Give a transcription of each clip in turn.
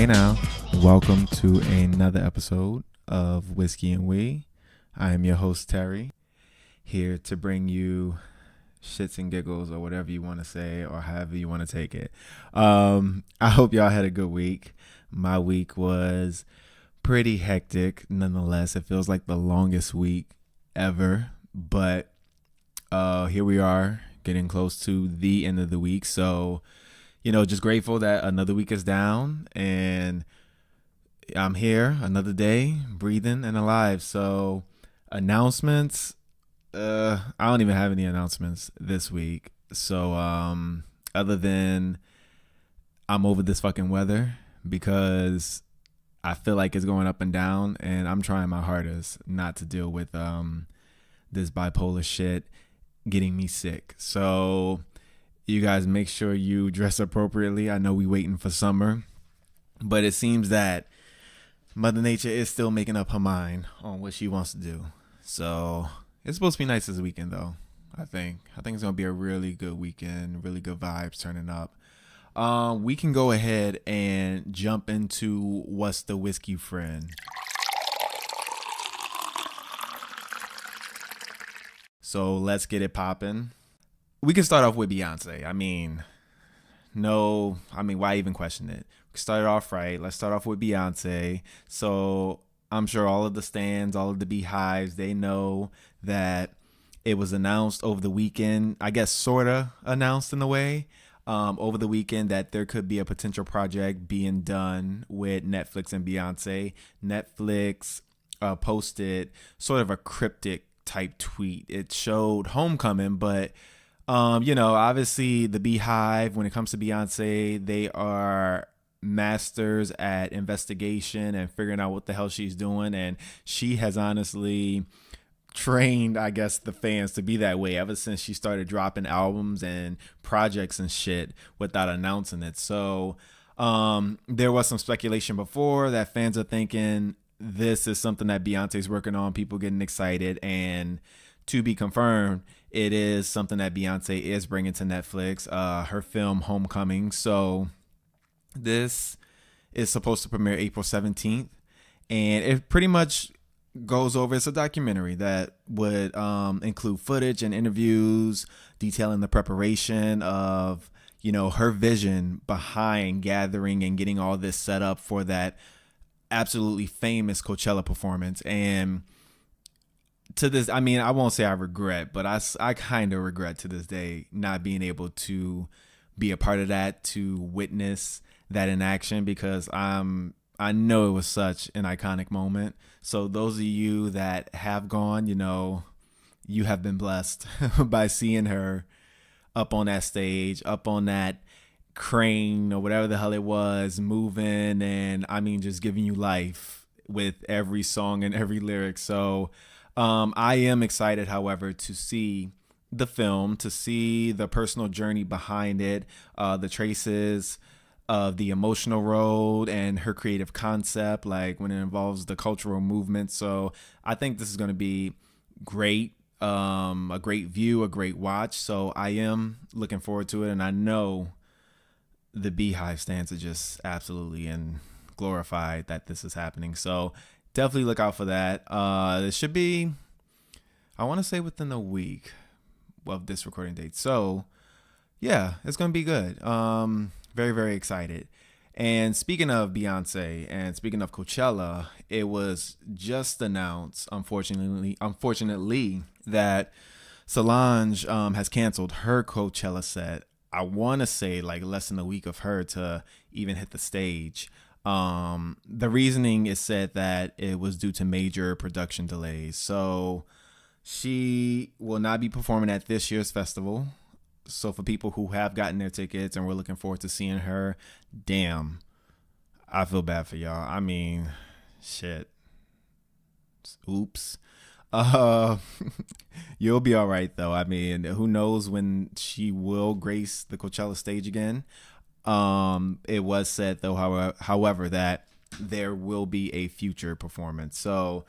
Hey now, welcome to another episode of Whiskey and We. I am your host Terry, here to bring you shits and giggles or whatever you want to say or however you want to take it. I hope y'all had a good week. My week was pretty hectic. Nonetheless, it feels like the longest week ever, but here we are getting close to the end of the week. So, just grateful that another week is down and I'm here another day, breathing and alive. So announcements, I don't even have any announcements this week. So other than I'm over this fucking weather because I feel like it's going up and down, and I'm trying my hardest not to deal with this bipolar shit getting me sick. So you guys make sure you dress appropriately. I know we waiting for summer, but it seems that Mother Nature is still making up her mind on what she wants to do. So it's supposed to be nice this weekend, though. I think it's gonna be a really good weekend, really good vibes turning up. We can go ahead and jump into what's the whiskey friend. So let's get it popping. We can start off with Beyonce. Why even question it? We started off right. Let's start off with Beyonce. So I'm sure all of the stands, all of the beehives, they know that it was announced over the weekend. I guess sorta announced in a way over the weekend that there could be a potential project being done with Netflix and Beyonce. Netflix posted sort of a cryptic type tweet. It showed Homecoming, but obviously the Beehive, when it comes to Beyonce, they are masters at investigation and figuring out what the hell she's doing. And she has honestly trained, I guess, the fans to be that way ever since she started dropping albums and projects and shit without announcing it. So there was some speculation before that fans are thinking this is something that Beyonce's working on, people getting excited, and to be confirmed, it is something that Beyonce is bringing to Netflix, her film Homecoming. So this is supposed to premiere April 17th. And it pretty much goes over, it's a documentary that would include footage and interviews detailing the preparation of, her vision behind gathering and getting all this set up for that absolutely famous Coachella performance. And to this, I won't say I regret, but I kind of regret to this day not being able to be a part of that, to witness that in action, because I know it was such an iconic moment. So those of you that have gone, you have been blessed by seeing her up on that stage, up on that crane or whatever the hell it was, moving and just giving you life with every song and every lyric. So I am excited, however, to see the film, to see the personal journey behind it, the traces of the emotional road and her creative concept, like when it involves the cultural movement. So I think this is going to be great, a great view, a great watch. So I am looking forward to it. And I know the Beehive stands are just absolutely and glorified that this is happening. So definitely look out for that. It should be, I want to say, within a week of this recording date. So yeah, it's going to be good. Very, very excited. And speaking of Beyonce and speaking of Coachella, it was just announced, unfortunately, that Solange has canceled her Coachella set. I want to say like less than a week of her to even hit the stage. The reasoning is said that it was due to major production delays. So she will not be performing at this year's festival. So for people who have gotten their tickets and we're looking forward to seeing her, damn, I feel bad for y'all. Shit. Oops. You'll be all right though. Who knows when she will grace the Coachella stage again. It was said though, however, that there will be a future performance. So,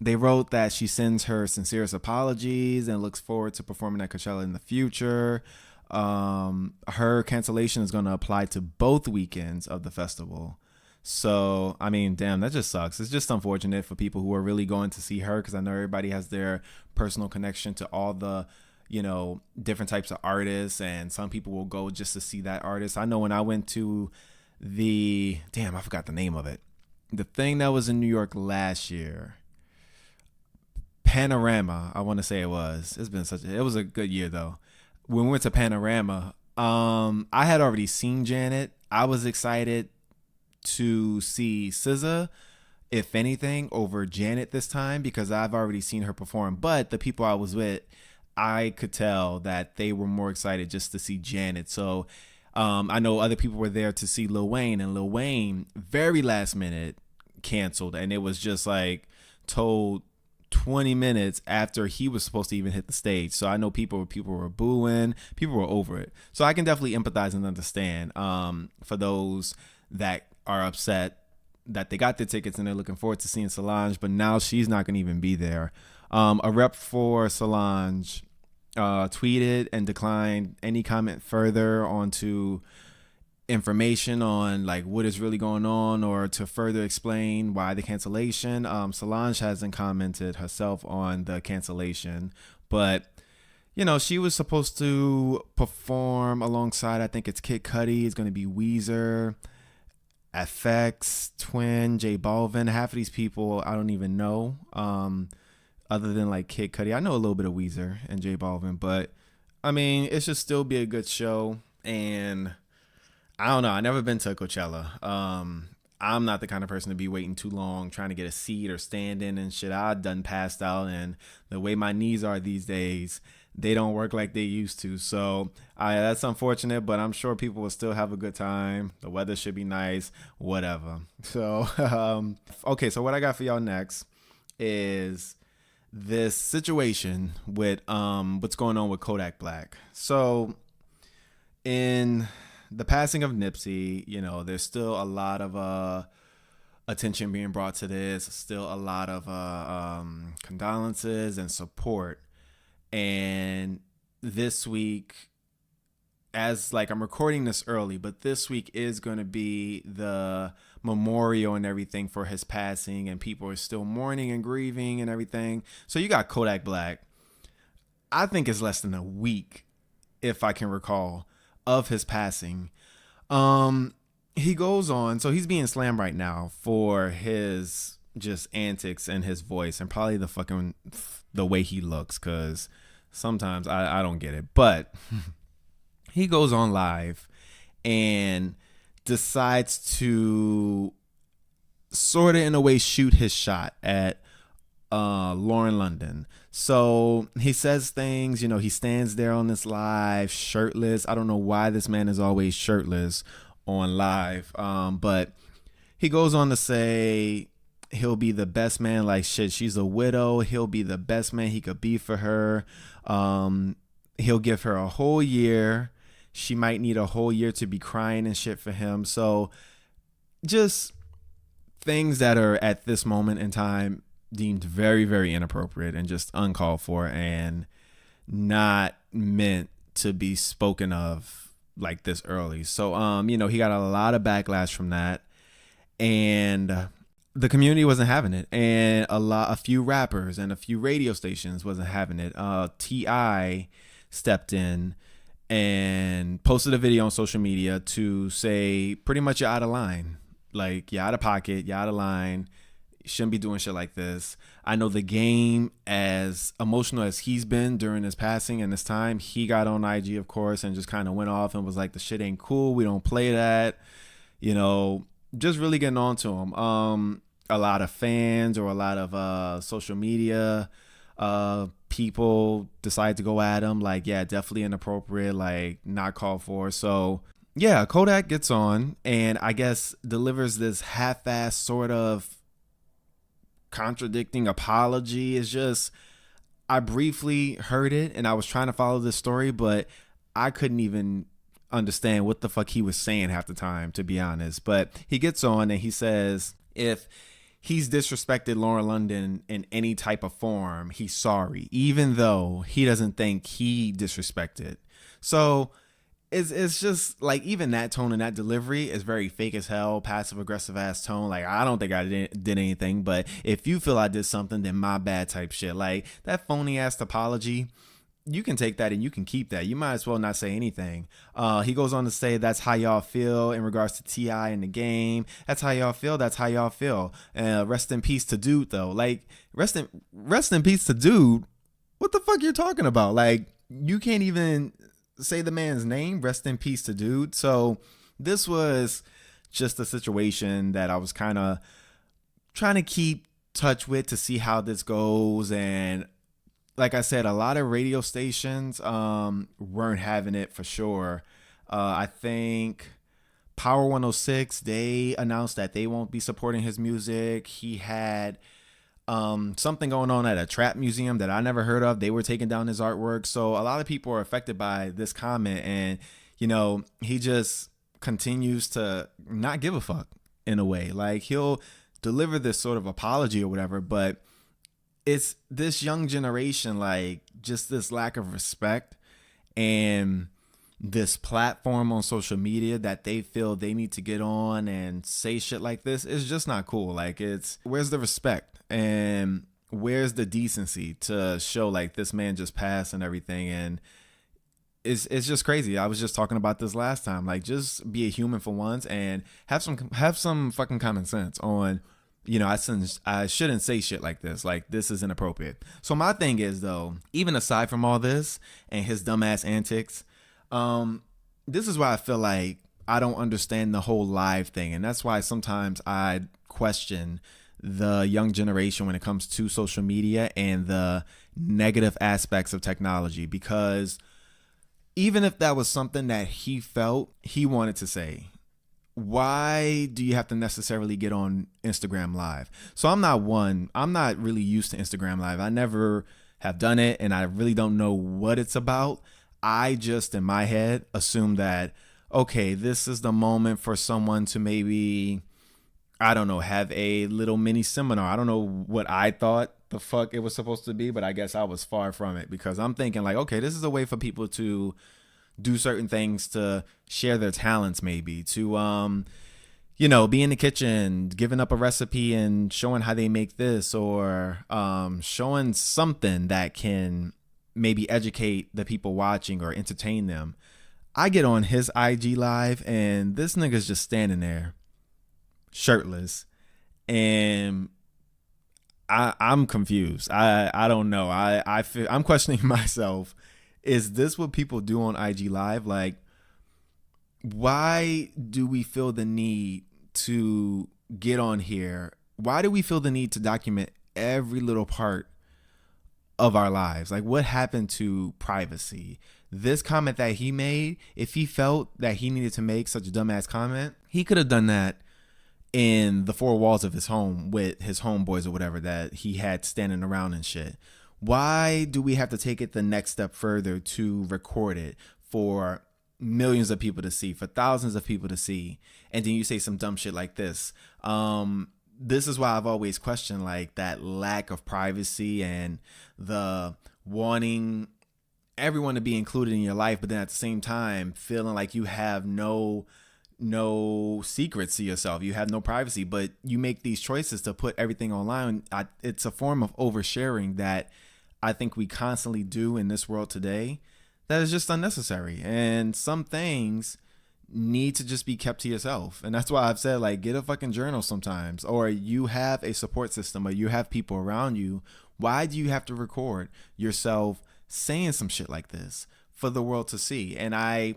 they wrote that she sends her sincerest apologies and looks forward to performing at Coachella in the future. her cancellation is going to apply to both weekends of the festival. So, I mean, damn, that just sucks. It's just unfortunate for people who are really going to see her, because I know everybody has their personal connection to all the, different types of artists, and some people will go just to see that artist. I know when I went to I forgot the name of it. The thing that was in New York last year, Panorama, I want to say it was. It was a good year though. When we went to Panorama, I had already seen Janet. I was excited to see SZA, if anything, over Janet this time, because I've already seen her perform. But the people I was with, I could tell that they were more excited just to see Janet. So I know other people were there to see Lil Wayne, and Lil Wayne very last minute canceled, and it was just like told 20 minutes after he was supposed to even hit the stage. So I know people were booing, people were over it. So I can definitely empathize and understand for those that are upset that they got their tickets and they're looking forward to seeing Solange, but now she's not going to even be there. A rep for Solange tweeted and declined any comment further onto information on like what is really going on, or to further explain why the cancellation. Solange hasn't commented herself on the cancellation, but she was supposed to perform alongside, I think it's Kid Cudi, it's going to be Weezer, FX, Twin, J Balvin. Half of these people I don't even know, other than like Kid Cudi. I know a little bit of Weezer and J Balvin, but I mean, it should still be a good show. And I don't know, I never been to Coachella. I'm not the kind of person to be waiting too long trying to get a seat or standing and shit. I done passed out, and the way my knees are these days, they don't work like they used to. So that's unfortunate, but I'm sure people will still have a good time. The weather should be nice, whatever. So, okay, so what I got for y'all next is this situation with what's going on with Kodak Black. So in the passing of Nipsey, there's still a lot of attention being brought to this, still a lot of condolences and support. And this week, as like I'm recording this early, but this week is going to be the memorial and everything for his passing, and people are still mourning and grieving and everything. So you got Kodak Black. I think it's less than a week, if I can recall, of his passing. He goes on, so he's being slammed right now for his just antics and his voice, and probably the way he looks, because sometimes I don't get it. But he goes on live and decides to sort of in a way shoot his shot at Lauren London. So he says things, he stands there on this live shirtless. I don't know why this man is always shirtless on live, but he goes on to say he'll be the best man. Like, shit, she's a widow. He'll be the best man he could be for her. He'll give her a whole year. She might need a whole year to be crying and shit for him. So just things that are at this moment in time deemed very, very inappropriate and just uncalled for, and not meant to be spoken of like this early. So, he got a lot of backlash from that, and the community wasn't having it, and a few rappers and a few radio stations wasn't having it. T.I. stepped in and posted a video on social media to say pretty much you're out of line. Like, you're out of pocket, you're out of line. You shouldn't be doing shit like this. I know The Game, as emotional as he's been during his passing and this time, he got on IG, of course, and just kind of went off and was like, the shit ain't cool. We don't play that. Just really getting on to him. A lot of fans or a lot of social media people decide to go at him, like, yeah, definitely inappropriate, like not called for. So yeah, Kodak gets on and I guess delivers this half-assed sort of contradicting apology. It's just, I briefly heard it and I was trying to follow this story, but I couldn't even understand what the fuck he was saying half the time, to be honest. But he gets on and he says if he's disrespected Lauren London in any type of form, he's sorry, even though he doesn't think he disrespected. So it's just like even that tone and that delivery is very fake as hell, passive aggressive ass tone. Like I don't think I did anything, but if you feel I did something, then my bad type shit. Like that phony ass apology, you can take that and you can keep that. You might as well not say anything. He goes on to say, that's how y'all feel in regards to T.I. in the game. That's how y'all feel. That's how y'all feel. Rest in peace to Dude, though. Like, rest in peace to Dude. What the fuck you're talking about? Like, you can't even say the man's name. Rest in peace to Dude. So this was just a situation that I was kind of trying to keep touch with to see how this goes. And like I said, a lot of radio stations weren't having it for sure. I think Power 106, they announced that they won't be supporting his music. He had something going on at a trap museum that I never heard of. They were taking down his artwork. So a lot of people are affected by this comment. And, you know, he just continues to not give a fuck in a way. Like he'll deliver this sort of apology or whatever, but it's this young generation, like just this lack of respect and this platform on social media that they feel they need to get on and say shit like this is just not cool. Like where's the respect and where's the decency to show like this man just passed and everything? And it's just crazy. I was just talking about this last time. Like just be a human for once and have some fucking common sense on, you know, I shouldn't say shit like this. Like, this is inappropriate. So my thing is, though, even aside from all this and his dumbass antics, this is why I feel like I don't understand the whole live thing. And that's why sometimes I question the young generation when it comes to social media and the negative aspects of technology. Because even if that was something that he felt he wanted to say, why do you have to necessarily get on Instagram Live? So I'm not really used to Instagram Live. I never have done it and I really don't know what it's about. I just in my head assume that, okay, this is the moment for someone to maybe, I don't know, have a little mini seminar. I don't know what I thought the fuck it was supposed to be, but I guess I was far from it because I'm thinking like, okay, this is a way for people to do certain things, to share their talents, maybe to, you know, be in the kitchen, giving up a recipe and showing how they make this, or showing something that can maybe educate the people watching or entertain them. I get on his IG Live and this nigga's just standing there shirtless and I'm confused. I don't know. I'm questioning myself. Is this what people do on IG Live? Like, why do we feel the need to get on here? Why do we feel the need to document every little part of our lives? Like, what happened to privacy? This comment that he made, if he felt that he needed to make such a dumbass comment, he could have done that in the four walls of his home with his homeboys or whatever that he had standing around and shit. Why do we have to take it the next step further to record it for millions of people to see, for thousands of people to see, and then you say some dumb shit like this? This is why I've always questioned like that lack of privacy and the wanting everyone to be included in your life, but then at the same time feeling like you have no secrets to yourself. You have no privacy, but you make these choices to put everything online. It's a form of oversharing that I think we constantly do in this world today that is just unnecessary. And some things need to just be kept to yourself. And that's why I've said, like, get a fucking journal sometimes, or you have a support system, or you have people around you. Why do you have to record yourself saying some shit like this for the world to see? And I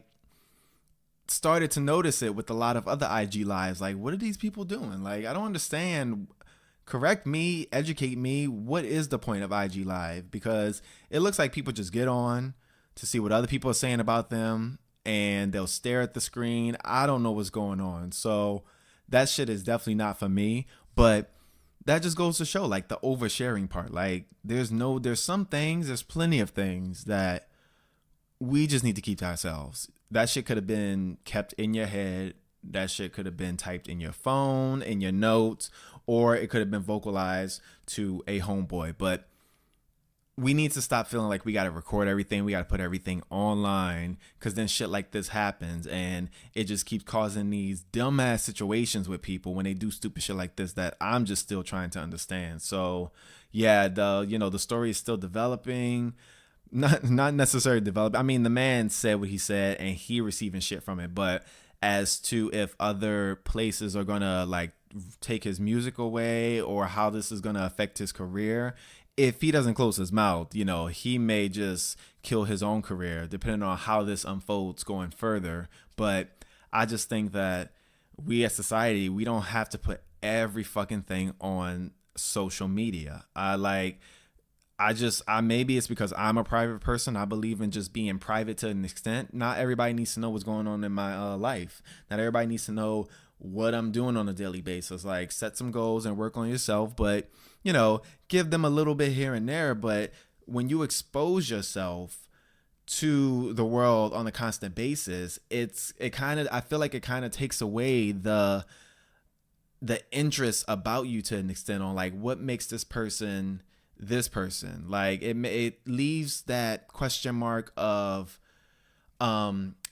started to notice it with a lot of other IG lives. Like, what are these people doing? Like, I don't understand. Correct me, educate me. What is the point of IG Live? Because it looks like people just get on to see what other people are saying about them and they'll stare at the screen. I don't know what's going on. So that shit is definitely not for me. But that just goes to show like the oversharing part. Like there's plenty of things that we just need to keep to ourselves. That shit could have been kept in your head. That shit could have been typed in your phone, in your notes, or it could have been vocalized to a homeboy. But we need to stop feeling like we got to record everything. We got to put everything online, because then shit like this happens and it just keeps causing these dumbass situations with people when they do stupid shit like this that I'm just still trying to understand. So yeah, the story is still developing. Not necessarily develop. I mean, the man said what he said and he receiving shit from it, but as to if other places are gonna like take his music away or how this is gonna affect his career, if he doesn't close his mouth, he may just kill his own career depending on how this unfolds going further. But I just think that we as society, we don't have to put every fucking thing on social media. Maybe it's because I'm a private person. I believe in just being private to an extent. Not everybody needs to know what's going on in my life. Not everybody needs to know what I'm doing on a daily basis. Like, set some goals and work on yourself, but give them a little bit here and there. But when you expose yourself to the world on a constant basis, I feel like it kind of takes away the interest about you to an extent on like what makes this person. Like it leaves that question mark of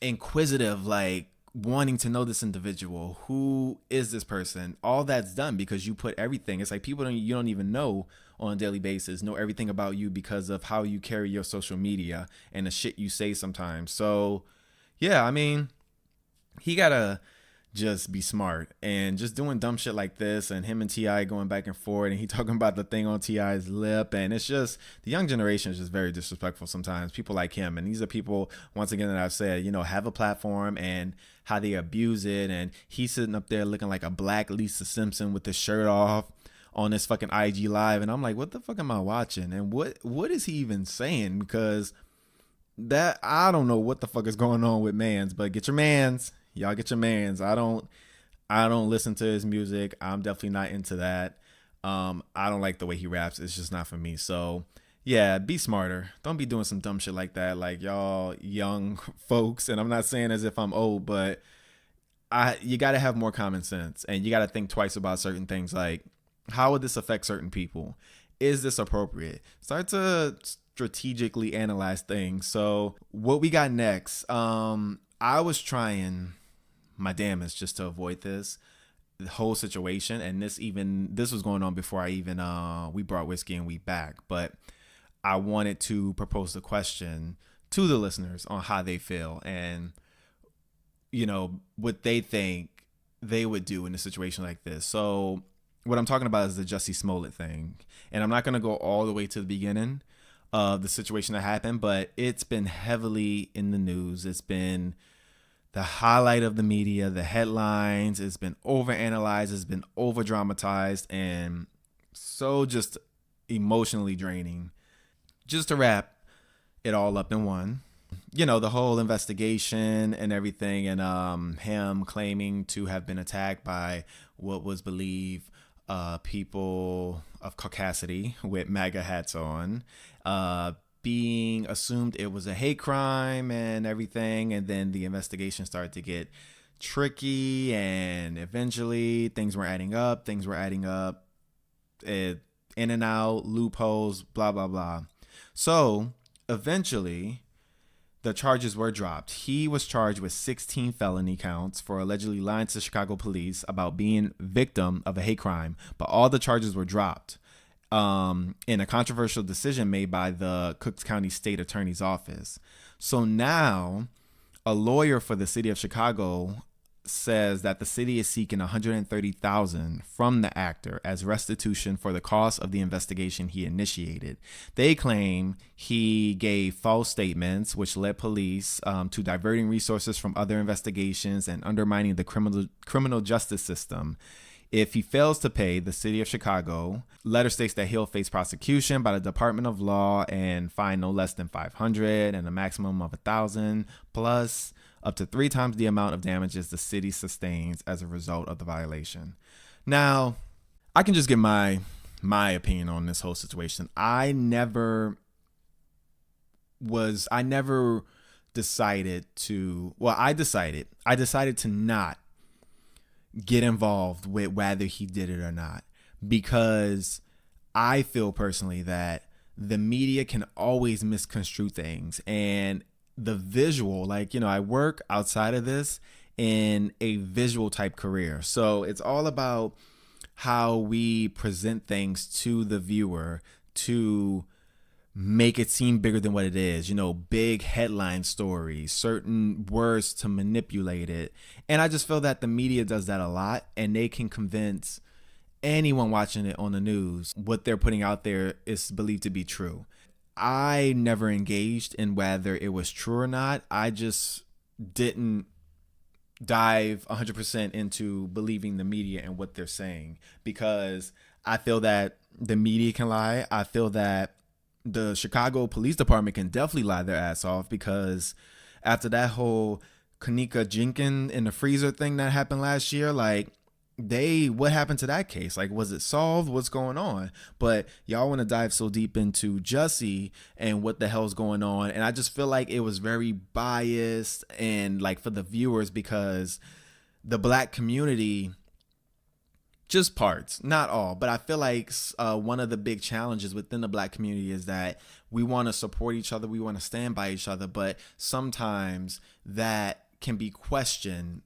inquisitive, like wanting to know this individual. Who is this person? All that's done because you put everything. It's like people you don't even know on a daily basis know everything about you because of how you carry your social media and the shit you say sometimes. So yeah, I mean, he gotta just be smart, and just doing dumb shit like this, and him and T.I. going back and forth, and he talking about the thing on T.I.'s lip, and it's just, the young generation is just very disrespectful sometimes. People like him, and these are people, once again, that I've said, have a platform and how they abuse it, and he's sitting up there looking like a black Lisa Simpson with his shirt off on this fucking IG live, and I'm like, what the fuck am I watching, and what is he even saying? Because that, I don't know what the fuck is going on with manz, but get your manz. Y'all get your man's. I don't listen to his music. I'm definitely not into that. I don't like the way he raps. It's just not for me. So yeah, be smarter. Don't be doing some dumb shit like that. Like, y'all young folks, and I'm not saying as if I'm old, but you got to have more common sense, and you got to think twice about certain things. Like, how would this affect certain people? Is this appropriate? Start to strategically analyze things. So what we got next? I was trying my damnedest just to avoid the whole situation, and this was going on before we brought Whiskey and Wheat back, but I wanted to propose the question to the listeners on how they feel and what they think they would do in a situation like this. So what I'm talking about is the Jussie Smollett thing, and I'm not going to go all the way to the beginning of the situation that happened, but it's been heavily in the news. It's been the highlight of the media, the headlines. It's been overanalyzed. It's been over dramatized, and so just emotionally draining. Just to wrap it all up in one, the whole investigation and everything, and him claiming to have been attacked by what was believed people of caucasity with MAGA hats on, being assumed it was a hate crime and everything, and then the investigation started to get tricky, and eventually things were adding up, in and out, loopholes, blah blah blah. So eventually the charges were dropped. He was charged with 16 felony counts for allegedly lying to Chicago police about being victim of a hate crime, but all the charges were dropped in a controversial decision made by the Cook County State Attorney's Office. So now a lawyer for the city of Chicago says that the city is seeking $130,000 from the actor as restitution for the cost of the investigation he initiated. They claim he gave false statements, which led police to diverting resources from other investigations and undermining the criminal justice system. If he fails to pay, the city of Chicago letter states that he'll face prosecution by the Department of Law and fine no less than $500 and a maximum of $1,000 plus up to 3 times the amount of damages the city sustains as a result of the violation. Now, I can just give my opinion on this whole situation. I decided to not get involved with whether he did it or not, because I feel personally that the media can always misconstrue things. And the visual, like, I work outside of this in a visual type career. So it's all about how we present things to the viewer to make it seem bigger than what it is, big headline stories, certain words to manipulate it. And I just feel that the media does that a lot, and they can convince anyone watching it on the news what they're putting out there is believed to be true. I never engaged in whether it was true or not. I just didn't dive 100% into believing the media and what they're saying, because I feel that the media can lie. I feel that the Chicago Police Department can definitely lie their ass off, because after that whole Kanika Jenkins in the freezer thing that happened last year, like, what happened to that case? Like, was it solved? What's going on? But y'all want to dive so deep into Jussie and what the hell's going on. And I just feel like it was very biased and like for the viewers, because the black community, just parts, not all, but I feel like one of the big challenges within the black community is that we want to support each other. We want to stand by each other. But sometimes that can be questioned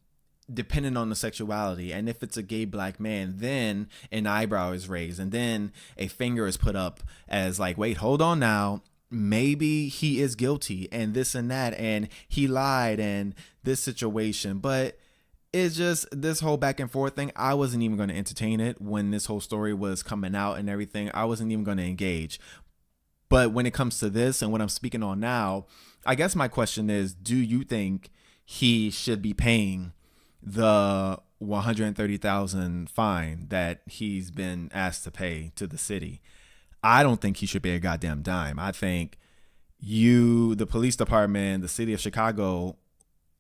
depending on the sexuality. And if it's a gay black man, then an eyebrow is raised, and then a finger is put up as like, wait, hold on now, maybe he is guilty and this and that, and he lied and this situation. But it's just this whole back and forth thing. I wasn't even going to entertain it when this whole story was coming out and everything. I wasn't even going to engage. But when it comes to this and what I'm speaking on now, I guess my question is, do you think he should be paying the $130,000 fine that he's been asked to pay to the city? I don't think he should pay a goddamn dime. I think the police department, the city of Chicago,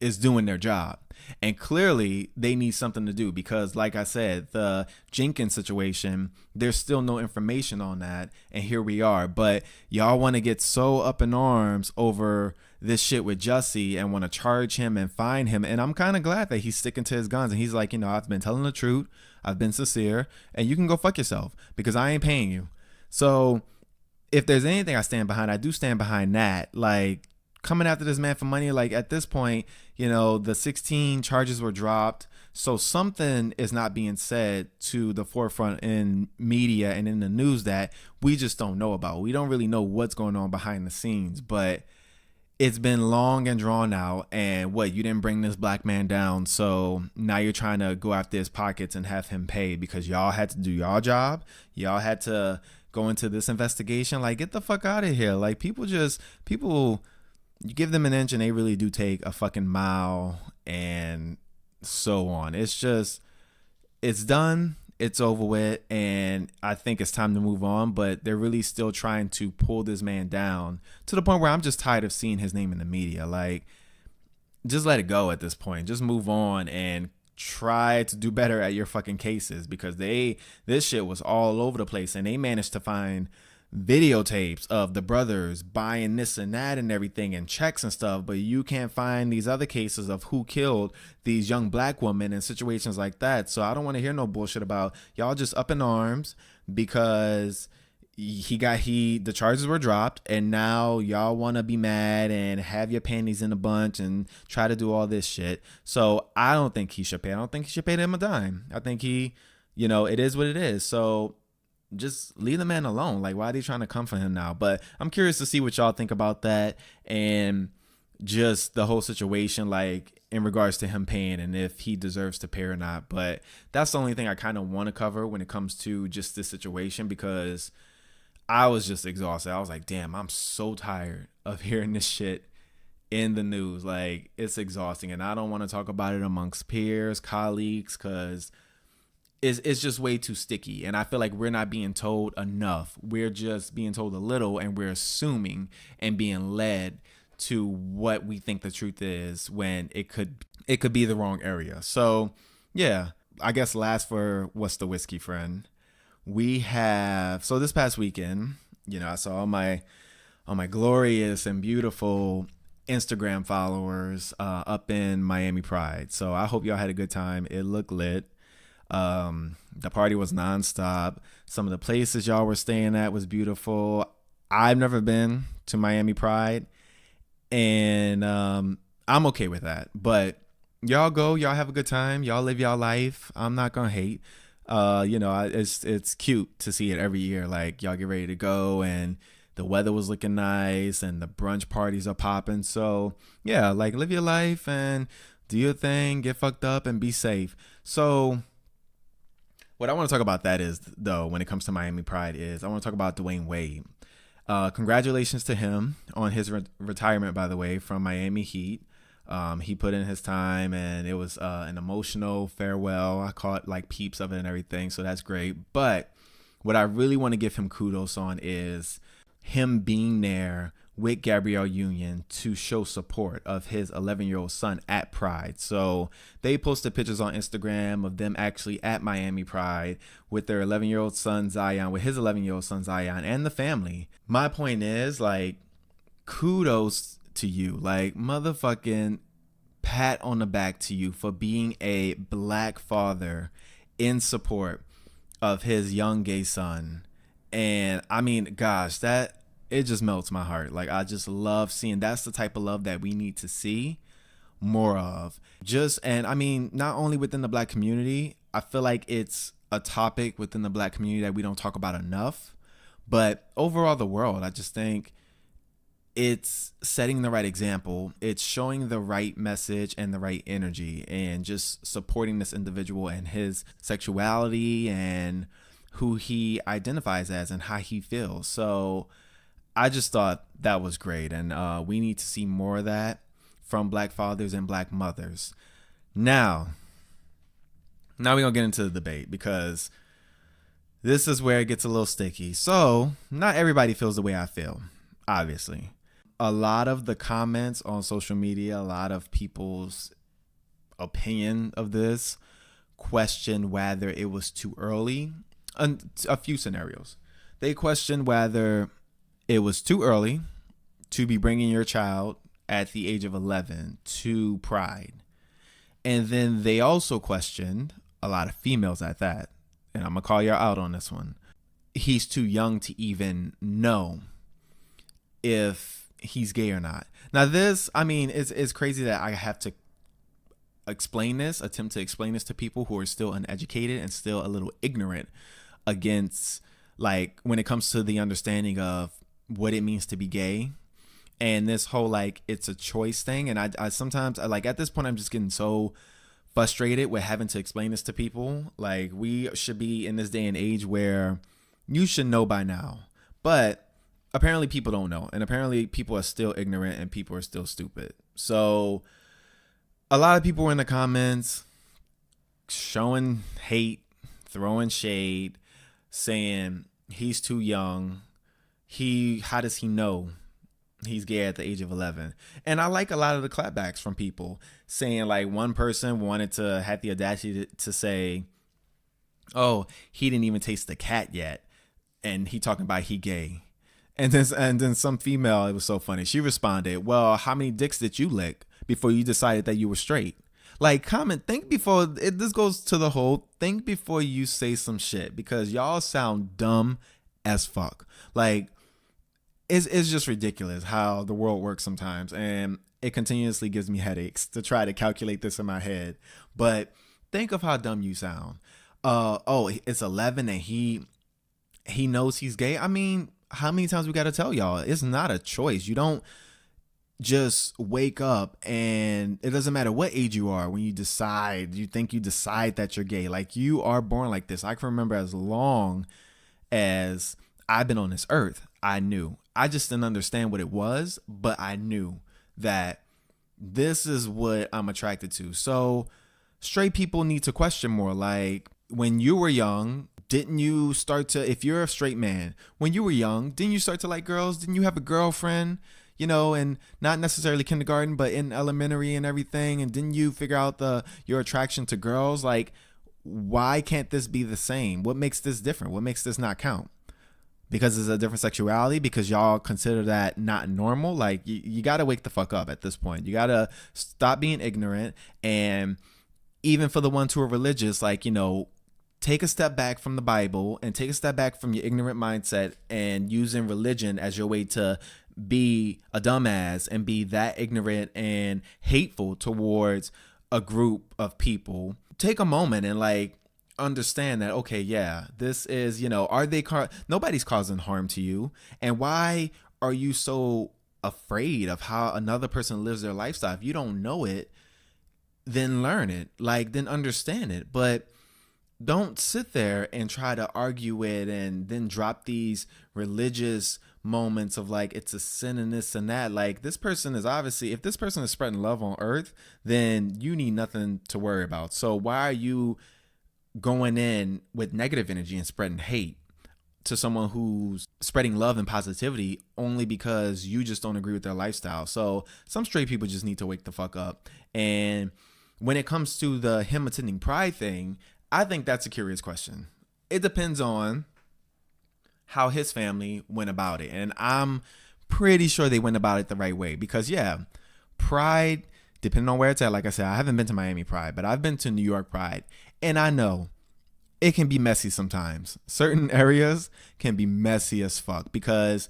is doing their job. And clearly they need something to do, because like I said, the Jenkins situation, there's still no information on that. And here we are. But y'all want to get so up in arms over this shit with Jussie and want to charge him and fine him. And I'm kind of glad that he's sticking to his guns. And he's like, I've been telling the truth. I've been sincere, and you can go fuck yourself, because I ain't paying you. So if there's anything I stand behind, I do stand behind that. Like, coming after this man for money, like at this point, the 16 charges were dropped. So something is not being said to the forefront in media and in the news that we just don't know about. We don't really know what's going on behind the scenes, but it's been long and drawn out. And you didn't bring this black man down. So now you're trying to go after his pockets and have him pay because y'all had to do y'all job. Y'all had to go into this investigation. Like, get the fuck out of here. Like, people, you give them an inch and they really do take a fucking mile, and so on. It's done. It's over with. And I think it's time to move on, but they're really still trying to pull this man down to the point where I'm just tired of seeing his name in the media. Like, just let it go at this point. Just move on and try to do better at your fucking cases, because this shit was all over the place, and they managed to find videotapes of the brothers buying this and that and everything, and checks and stuff, but you can't find these other cases of who killed these young black women and situations like that. So I don't want to hear no bullshit about y'all just up in arms because the charges were dropped, and now y'all want to be mad and have your panties in a bunch and try to do all this shit. So I don't think he should pay. I don't think he should pay them a dime. I think it is what it is. So just leave the man alone. Like, why are they trying to come for him now? But I'm curious to see what y'all think about that, and just the whole situation, like in regards to him paying and if he deserves to pay or not. But that's the only thing I kind of want to cover when it comes to just this situation, because I was just exhausted. I was like, damn, I'm so tired of hearing this shit in the news. Like, it's exhausting, and I don't want to talk about it amongst peers, colleagues, because it's just way too sticky. And I feel like we're not being told enough. We're just being told a little, and we're assuming and being led to what we think the truth is, when it could be the wrong area. So yeah, I guess last for What's the Whiskey, friend? So this past weekend, I saw all my glorious and beautiful Instagram followers up in Miami Pride. So I hope y'all had a good time. It looked lit. The party was nonstop. Some of the places y'all were staying at was beautiful. I've never been to Miami Pride, and I'm okay with that. But y'all go, y'all have a good time, y'all live y'all life. I'm not gonna hate. It's cute to see it every year. Like y'all get ready to go, and the weather was looking nice, and the brunch parties are popping. So yeah, like live your life and do your thing, get fucked up, and be safe. So what I want to talk about that is though, when it comes to Miami Pride, is I want to talk about Dwayne Wade. Congratulations to him on his retirement, by the way, from Miami Heat. He put in his time, and it was an emotional farewell. I caught like peeps of it and everything, so that's great. But what I really want to give him kudos on is him being there with Gabrielle Union to show support of his 11-year-old son at Pride. So they posted pictures on Instagram of them actually at Miami Pride with their 11-year-old son Zion, with his 11-year-old son Zion and the family. My point is, like, kudos to you. Like, motherfucking pat on the back to you for being a black father in support of his young gay son. And I mean, gosh, that it just melts my heart. Like, I just love seeing, that's the type of love that we need to see more of. And I mean, not only within the black community, I feel like it's a topic within the black community that we don't talk about enough, but overall the world, I just think it's setting the right example. It's showing the right message and the right energy, and just supporting this individual and his sexuality and who he identifies as and how he feels. So I just thought that was great. And we need to see more of that from black fathers and black mothers. Now we're going to get into the debate, because this is where it gets a little sticky. So not everybody feels the way I feel, obviously. A lot of the comments on social media, a lot of people's opinion of this question whether it was too early. A few scenarios. They question whether it was too early to be bringing your child at the age of 11 to Pride. And then they also questioned, a lot of females at that, and I'm going to call y'all out on this one, he's too young to even know if he's gay or not. Now this, I mean, it's crazy that I have to attempt to explain this to people who are still uneducated and still a little ignorant against, like, when it comes to the understanding of what it means to be gay, and this whole, like, it's a choice thing. And I sometimes, like, at this point, I'm just getting so frustrated with having to explain this to people. Like, we should be in this day and age where you should know by now, but apparently people don't know, and apparently people are still ignorant, and people are still stupid. So a lot of people were in the comments showing hate, throwing shade, saying he's too young. How does he know he's gay at the age of 11? And I like a lot of the clapbacks from people saying, like, one person wanted to have the audacity to say, oh, he didn't even taste the cat yet, and he talking about he gay. And then some female, it was so funny, she responded, well, how many dicks did you lick before you decided that you were straight? Like, think before, this goes to the whole, think before you say some shit, because y'all sound dumb as fuck. Like, it's just ridiculous how the world works sometimes, and it continuously gives me headaches to try to calculate this in my head. But think of how dumb you sound. Oh, it's 11 and he knows he's gay. I mean, how many times we got to tell y'all? It's not a choice. You don't just wake up, and it doesn't matter what age you are when you decide that you're gay. Like, you are born like this. I can remember as long as I've been on this earth, I knew. I just didn't understand what it was, but I knew that this is what I'm attracted to. So straight people need to question more. Like, when you were young, didn't you start to, if you're a straight man, when you were young, didn't you start to like girls? Didn't you have a girlfriend, and not necessarily kindergarten, but in elementary and everything? And didn't you figure out your attraction to girls? Like, why can't this be the same? What makes this different? What makes this not count? Because it's a different sexuality? Because y'all consider that not normal? Like, you got to wake the fuck up at this point. You got to stop being ignorant. And even for the ones who are religious, like, take a step back from the Bible and take a step back from your ignorant mindset and using religion as your way to be a dumbass and be that ignorant and hateful towards a group of people. Take a moment and like understand that, okay, yeah, this is, are they nobody's causing harm to you. And why are you so afraid of how another person lives their lifestyle? If you don't know it, then learn it, like then understand it. But don't sit there and try to argue it and then drop these religious moments of like it's a sin and this and that. Like, this person is obviously, if this person is spreading love on earth, then you need nothing to worry about. So why are you going in with negative energy and spreading hate to someone who's spreading love and positivity only because you just don't agree with their lifestyle? So some straight people just need to wake the fuck up. And when it comes to the him attending Pride thing, I think that's a curious question. It depends on how his family went about it. And I'm pretty sure they went about it the right way because, yeah, Pride, depending on where it's at, like I said, I haven't been to Miami Pride, but I've been to New York Pride. And I know it can be messy sometimes. Certain areas can be messy as fuck because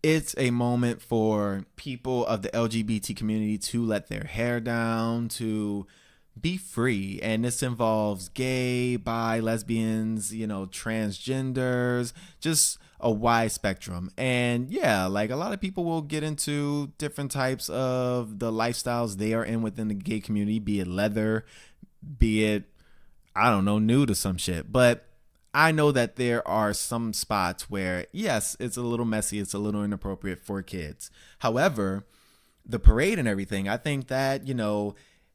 it's a moment for people of the LGBT community to let their hair down, to be free. And this involves gay, bi, lesbians, transgenders, just a wide spectrum. And yeah, like a lot of people will get into different types of the lifestyles they are in within the gay community, be it leather, be it, I don't know, nude or some shit. But I know that there are some spots where, yes, it's a little messy, it's a little inappropriate for kids. However, the parade and everything, I think that,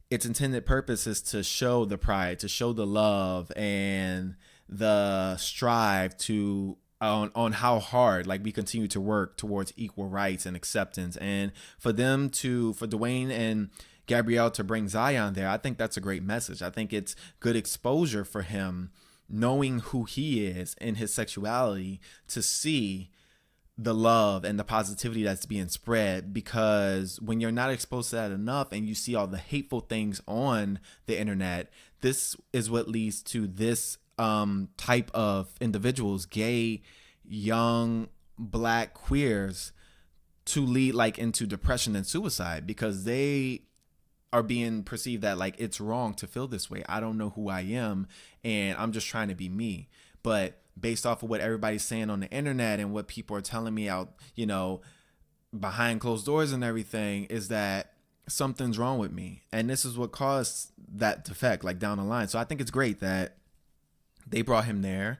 its intended purpose is to show the pride, to show the love and the strive to on how hard like we continue to work towards equal rights and acceptance. And for Dwayne and Gabrielle to bring Zion there, I think that's a great message. I think it's good exposure for him, knowing who he is in his sexuality, to see the love and the positivity that's being spread. Because when you're not exposed to that enough and you see all the hateful things on the internet, this is what leads to this type of individuals, gay, young, black, queers, to lead like into depression and suicide because they are being perceived that like it's wrong to feel this way. I don't know who I am and I'm just trying to be me. But based off of what everybody's saying on the internet and what people are telling me out, behind closed doors and everything, is that something's wrong with me. And this is what caused that defect, like down the line. So I think it's great that they brought him there.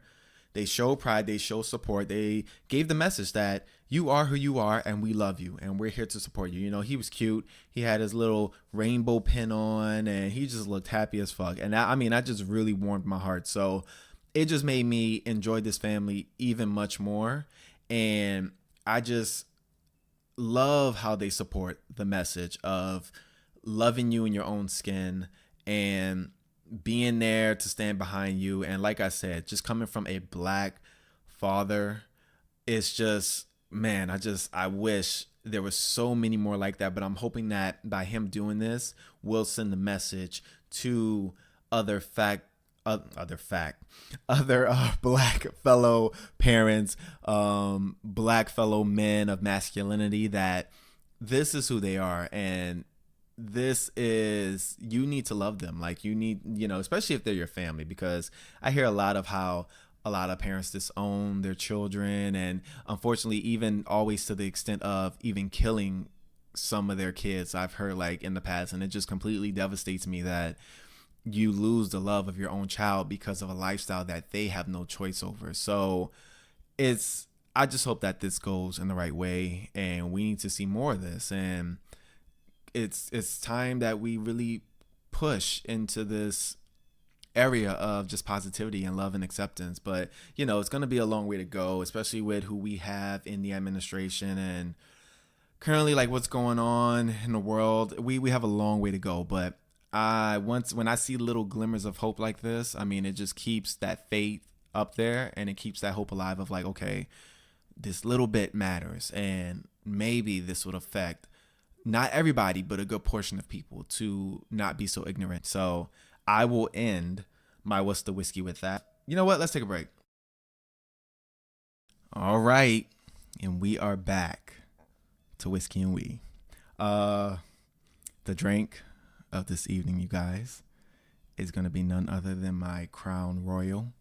They show pride, they show support. They gave the message that you are who you are and we love you and we're here to support you. He was cute. He had his little rainbow pin on and he just looked happy as fuck. And that just really warmed my heart. So it just made me enjoy this family even much more. And I just love how they support the message of loving you in your own skin and being there to stand behind you. And like I said, just coming from a black father, it's just, man, I wish there were so many more like that. But I'm hoping that by him doing this, we'll send the message to other black fellow parents, black fellow men of masculinity, that this is who they are. And you need to love them. Like you need, especially if they're your family, because I hear a lot of how a lot of parents disown their children. And unfortunately, even always to the extent of even killing some of their kids, I've heard like in the past. And it just completely devastates me that you lose the love of your own child because of a lifestyle that they have no choice over. So I just hope that this goes in the right way and we need to see more of this. And it's time that we really push into this area of just positivity and love and acceptance. But, it's going to be a long way to go, especially with who we have in the administration and currently like what's going on in the world. We have a long way to go, but when I see little glimmers of hope like this, it just keeps that faith up there and it keeps that hope alive of like, okay, this little bit matters and maybe this would affect not everybody, but a good portion of people to not be so ignorant. So I will end my What's the Whiskey with that. you know what? Let's take a break. All right. And we are back to Whiskey and We. Uh, the drink of this evening, you guys, is going to be none other than my Crown Royal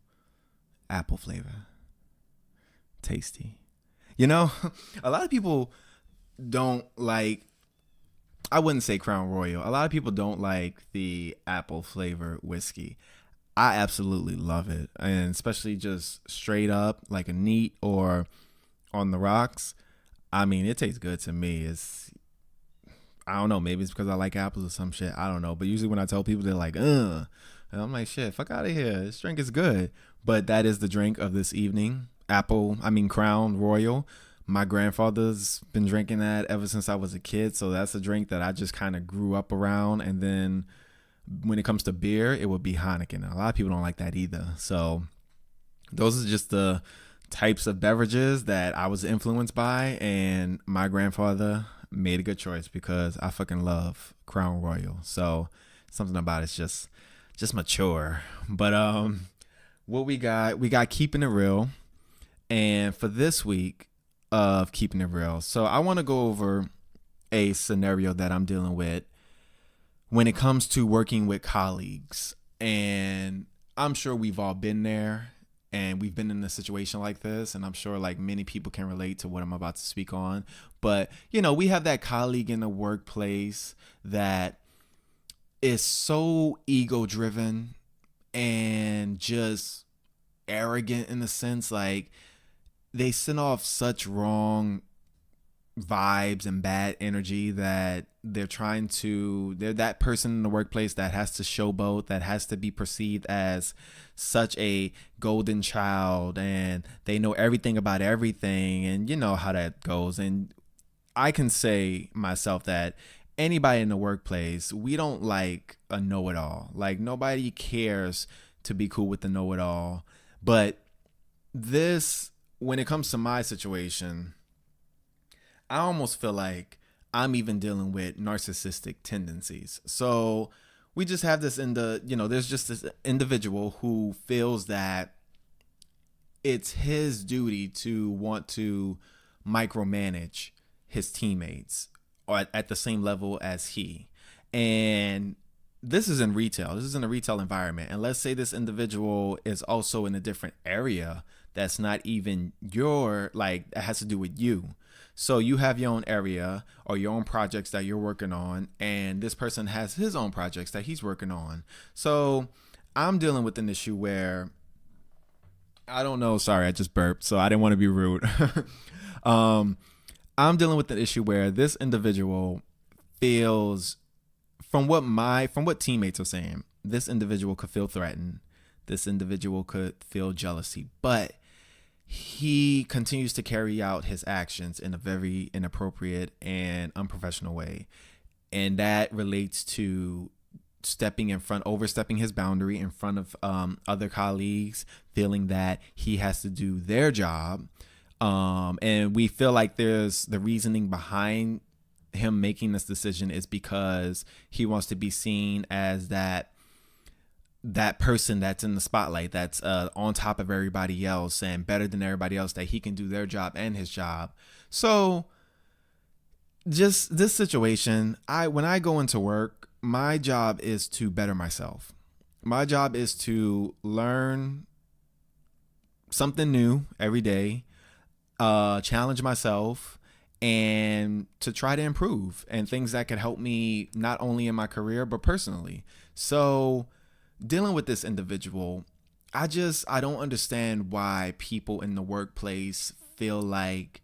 apple flavor. Tasty. You know, a lot of people don't like, I wouldn't say Crown Royal. A lot of people don't like the apple flavor whiskey. I absolutely love it. And especially just straight up, like a neat or on the rocks. I mean, it tastes good to me. I don't know, maybe it's because I like apples or some shit. I don't know. But usually when I tell people, they're like, ugh. And I'm like, shit, fuck out of here. This drink is good. But that is the drink of this evening. Crown Royal. My grandfather's been drinking that ever since I was a kid. So that's a drink that I just kind of grew up around. And then when it comes to beer, it would be Heineken. A lot of people don't like that either. So those are just the types of beverages that I was influenced by. And my grandfather made a good choice because I fucking love Crown Royal. So something about it's just mature. But what we got Keeping It Real. And for this week of Keeping It Real, so I want to go over a scenario that I'm dealing with when it comes to working with colleagues. And I'm sure we've all been there and we've been in a situation like this. And I'm sure like many people can relate to what I'm about to speak on. But, you know, we have that colleague in the workplace that is so ego driven and just arrogant in the sense like they send off such wrong vibes and bad energy that they're that person in the workplace that has to showboat, that has to be perceived as such a golden child, and they know everything about everything, and you know how that goes. And I can say myself that anybody in the workplace, we don't like a know-it-all. Like nobody cares to be cool with the know-it-all. But when it comes to my situation, I almost feel like I'm even dealing with narcissistic tendencies. So we just have this there's just this individual who feels that it's his duty to want to micromanage his teammates or at the same level as he. And this is in retail. This is in a retail environment. And let's say this individual is also in a different area that's not even that has to do with you. So you have your own area or your own projects that you're working on, and this person has his own projects that he's working on. So I'm dealing with an issue where, I don't know, sorry, I just burped, so I didn't want to be rude. I'm dealing with an issue where this individual feels, from what teammates are saying, this individual could feel threatened. This individual could feel jealousy, but he continues to carry out his actions in a very inappropriate and unprofessional way. And that relates to overstepping his boundary in front of other colleagues, feeling that he has to do their job. And we feel like there's the reasoning behind him making this decision is because he wants to be seen as that person that's in the spotlight, that's on top of everybody else and better than everybody else, that he can do their job and his job. So just this situation, when I go into work, my job is to better myself. My job is to learn something new every day, challenge myself, and to try to improve, and things that could help me not only in my career but personally. So dealing with this individual, I don't understand why people in the workplace feel like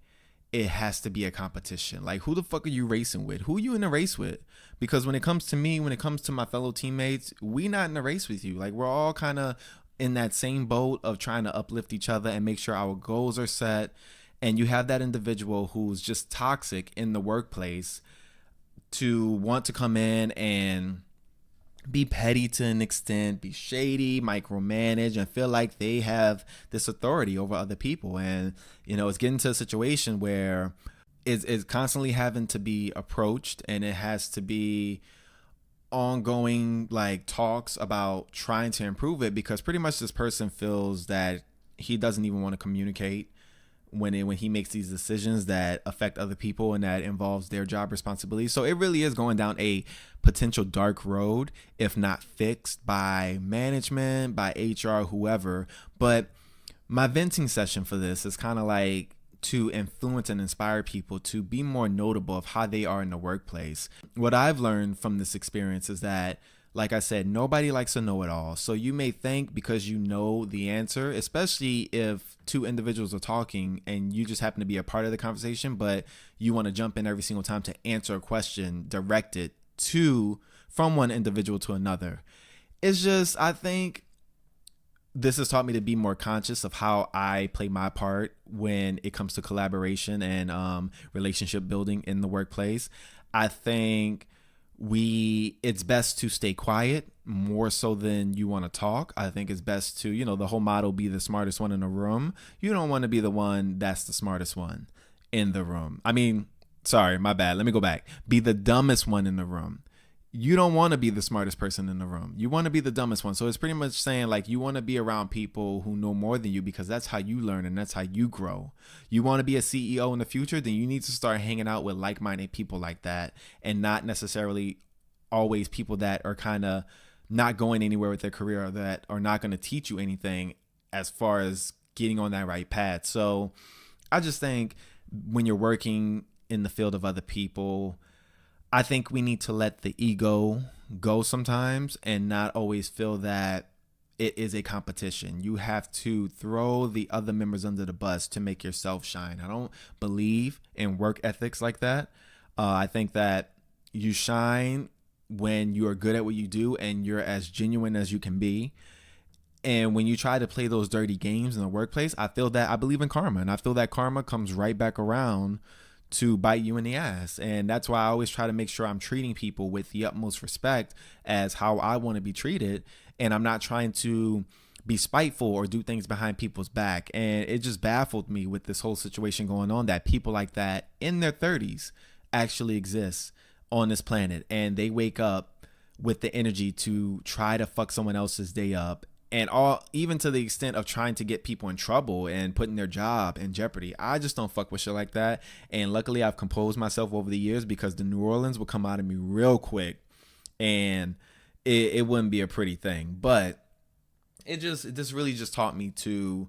it has to be a competition. Like, who the fuck are you racing with? Who are you in a race with? Because when it comes to me, when it comes to my fellow teammates, we not in a race with you. Like, we're all kind of in that same boat of trying to uplift each other and make sure our goals are set. And you have that individual who's just toxic in the workplace to want to come in and be petty to an extent, be shady, micromanage, and feel like they have this authority over other people. And, it's getting to a situation where it's constantly having to be approached, and it has to be ongoing like talks about trying to improve it, because pretty much this person feels that he doesn't even want to communicate when he makes these decisions that affect other people and that involves their job responsibilities. So it really is going down a potential dark road if not fixed by management, by HR, whoever. But my venting session for this is kind of like to influence and inspire people to be more notable of how they are in the workplace. What I've learned from this experience is that, like I said, nobody likes to know it all. So you may think because you know the answer, especially if two individuals are talking and you just happen to be a part of the conversation, but you want to jump in every single time to answer a question directed from one individual to another. It's just, I think this has taught me to be more conscious of how I play my part when it comes to collaboration and relationship building in the workplace. I think it's best to stay quiet more so than you want to talk. I think it's best to, the whole motto, be the smartest one in the room. You don't want to be the one that's the smartest one in the room. I mean, sorry, my bad. Let me go back. Be the dumbest one in the room. You don't want to be the smartest person in the room. You want to be the dumbest one. So it's pretty much saying like you want to be around people who know more than you, because that's how you learn and that's how you grow. You want to be a CEO in the future, then you need to start hanging out with like-minded people like that, and not necessarily always people that are kind of not going anywhere with their career or that are not going to teach you anything as far as getting on that right path. So I just think when you're working in the field of other people, I think we need to let the ego go sometimes and not always feel that it is a competition. You have to throw the other members under the bus to make yourself shine. I don't believe in work ethics like that. I think that you shine when you are good at what you do and you're as genuine as you can be. And when you try to play those dirty games in the workplace, I believe in karma, and I feel that karma comes right back around to bite you in the ass. And that's why I always try to make sure I'm treating people with the utmost respect as how I want to be treated. And I'm not trying to be spiteful or do things behind people's back. And it just baffled me with this whole situation going on that people like that in their 30s actually exist on this planet. And they wake up with the energy to try to fuck someone else's day up, and even to the extent of trying to get people in trouble and putting their job in jeopardy. I just don't fuck with shit like that. And luckily I've composed myself over the years, because the New Orleans will come out of me real quick and it wouldn't be a pretty thing. But this really just taught me to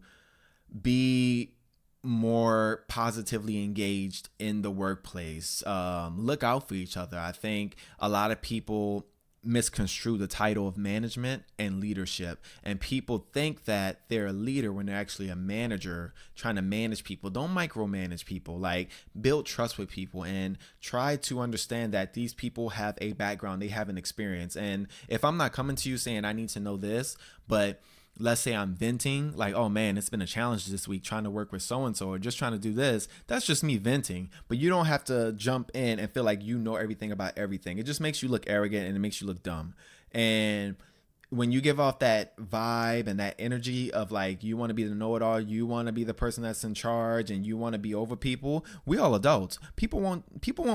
be more positively engaged in the workplace. Look out for each other. I think a lot of people misconstrue the title of management and leadership, and people think that they're a leader when they're actually a manager trying to manage people. Don't micromanage people. Like, build trust with people and try to understand that these people have a background, they have an experience. And if I'm not coming to you saying I need to know this, but let's say I'm venting, like, oh man, it's been a challenge this week trying to work with so-and-so, or just trying to do this. That's just me venting. But you don't have to jump in and feel like you know everything about everything. It just makes you look arrogant and it makes you look dumb. And when you give off that vibe and that energy of like, you want to be the know-it-all, you want to be the person that's in charge, and you want to be over people, we all adults. People won't